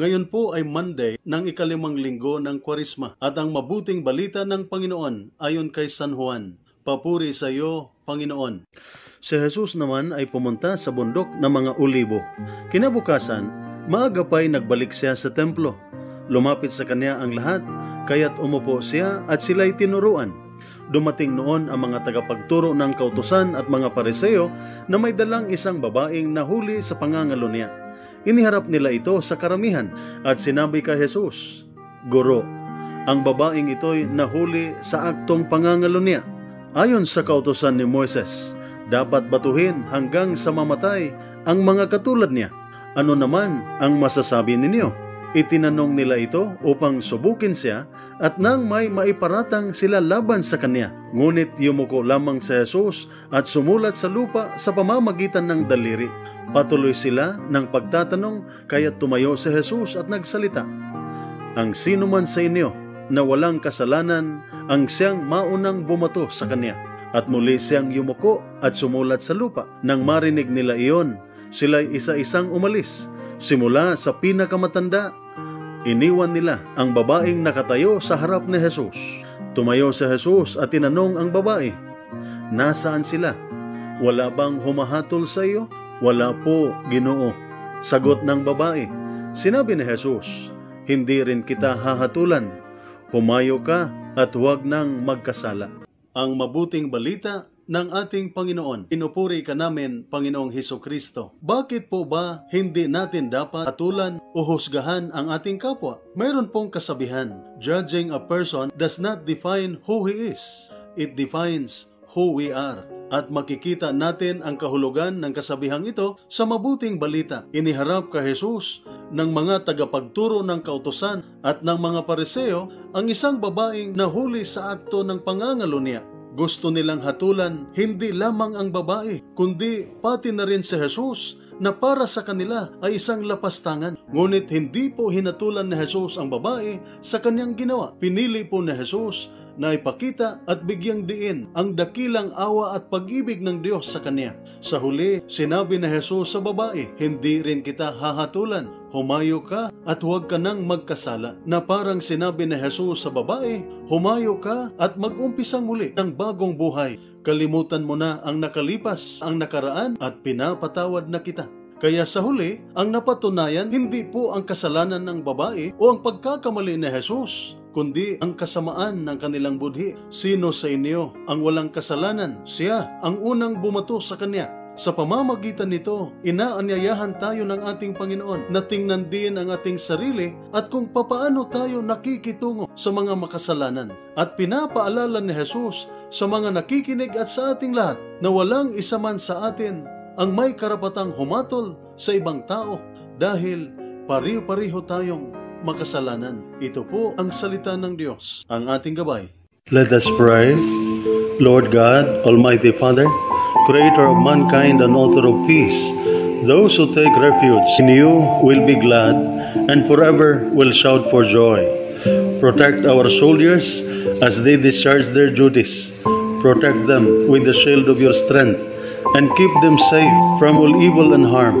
Ngayon po ay Monday ng ikalimang linggo ng Kwaresma at ang mabuting balita ng Panginoon ayon kay San Juan. Papuri sa iyo, Panginoon. Si Jesus naman ay pumunta sa bundok ng mga Olibo. Kinabukasan, maaga pa'y nagbalik siya sa templo. Lumapit sa kanya ang lahat, kaya't umupo siya at sila'y tinuruan. Dumating noon ang mga tagapagturo ng kautusan at mga pariseo na may dalang isang babaeng nahuli sa pangangalo niya. Iniharap nila ito sa karamihan at sinabi kay Jesus, "Guro, ang babaeng ito'y nahuli sa aktong pangangalo niya. Ayon sa kautusan ni Moises, dapat batuhin hanggang sa mamatay ang mga katulad niya. Ano naman ang masasabi ninyo?" Itinanong nila ito upang subukin siya at nang may maiparatang sila laban sa kanya. Ngunit yumuko lamang si Jesus at sumulat sa lupa sa pamamagitan ng daliri. Patuloy sila ng pagtatanong kaya tumayo si Jesus at nagsalita, "Ang sino man sa inyo na walang kasalanan ang siyang maunang bumato sa kanya." At muli siyang yumuko at sumulat sa lupa. Nang marinig nila iyon, sila'y isa-isang umalis. Simula sa pinakamatanda, iniwan nila ang babaeng nakatayo sa harap ni Jesus. Tumayo si Jesus at tinanong ang babae, "Nasaan sila? Wala bang humahatol sa iyo?" "Wala po, Ginoo," sagot ng babae. Sinabi ni Jesus, "Hindi rin kita hahatulan. Humayo ka at huwag nang magkasala." Ang mabuting balita ng ating Panginoon. Pinupuri ka namin, Panginoong Hesukristo. Bakit po ba hindi natin dapat hatulan o husgahan ang ating kapwa? Mayroon pong kasabihan, judging a person does not define who he is. It defines who we are. At makikita natin ang kahulugan ng kasabihang ito sa mabuting balita. Iniharap kay Jesus ng mga tagapagturo ng kautusan at ng mga pariseo ang isang babaeng nahuli sa akto ng pangangalo niya. Gusto nilang hatulan hindi lamang ang babae, kundi pati na rin si Jesus na para sa kanila ay isang lapastangan. Ngunit hindi po hinatulan ni Jesus ang babae sa kanyang ginawa. Pinili po ni Jesus na ipakita at bigyang diin ang dakilang awa at pag-ibig ng Diyos sa kanya. Sa huli, sinabi ni Jesus sa babae, "Hindi rin kita hahatulan. Humayo ka at huwag ka nang magkasala." Na parang sinabi ni Jesus sa babae, "Humayo ka at mag-umpisang muli ng bagong buhay. Kalimutan mo na ang nakalipas, ang nakaraan at pinapatawad na kita." Kaya sa huli, ang napatunayan hindi po ang kasalanan ng babae o ang pagkakamali ni Jesus, kundi ang kasamaan ng kanilang budhi. Sino sa inyo ang walang kasalanan? Siya ang unang bumato sa kanya. Sa pamamagitan nito, inaanyayahan tayo ng ating Panginoon na tingnan din ang ating sarili at kung papaano tayo nakikitungo sa mga makasalanan. At pinapaalala ni Jesus sa mga nakikinig at sa ating lahat na walang isa man sa atin ang may karapatang humatol sa ibang tao dahil pariho-pariho tayong makasalanan. Ito po ang salita ng Diyos, ang ating gabay. Let us pray. Lord God, Almighty Father, Creator of mankind and author of peace, those who take refuge in you will be glad and forever will shout for joy. Protect our soldiers as they discharge their duties. Protect them with the shield of your strength and keep them safe from all evil and harm.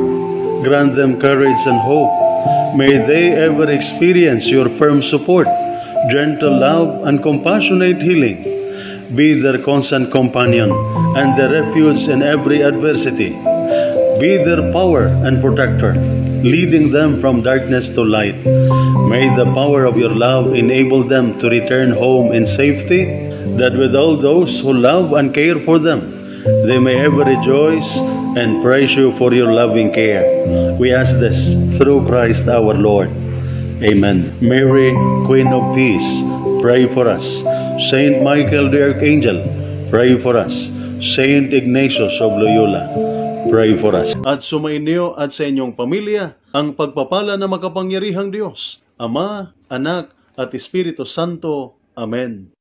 Grant them courage and hope. May they ever experience your firm support, gentle love, and compassionate healing. Be their constant companion and their refuge in every adversity. Be their power and protector, leading them from darkness to light. May the power of your love enable them to return home in safety, that with all those who love and care for them, they may ever rejoice and praise you for your loving care. We ask this through Christ our Lord. Amen. Mary, Queen of Peace, pray for us. Saint Michael the Archangel, pray for us. Saint Ignatius of Loyola, pray for us. At sumainyo at sa inyong pamilya ang pagpapala ng makapangyarihang Diyos, Ama, Anak, at Espiritu Santo. Amen.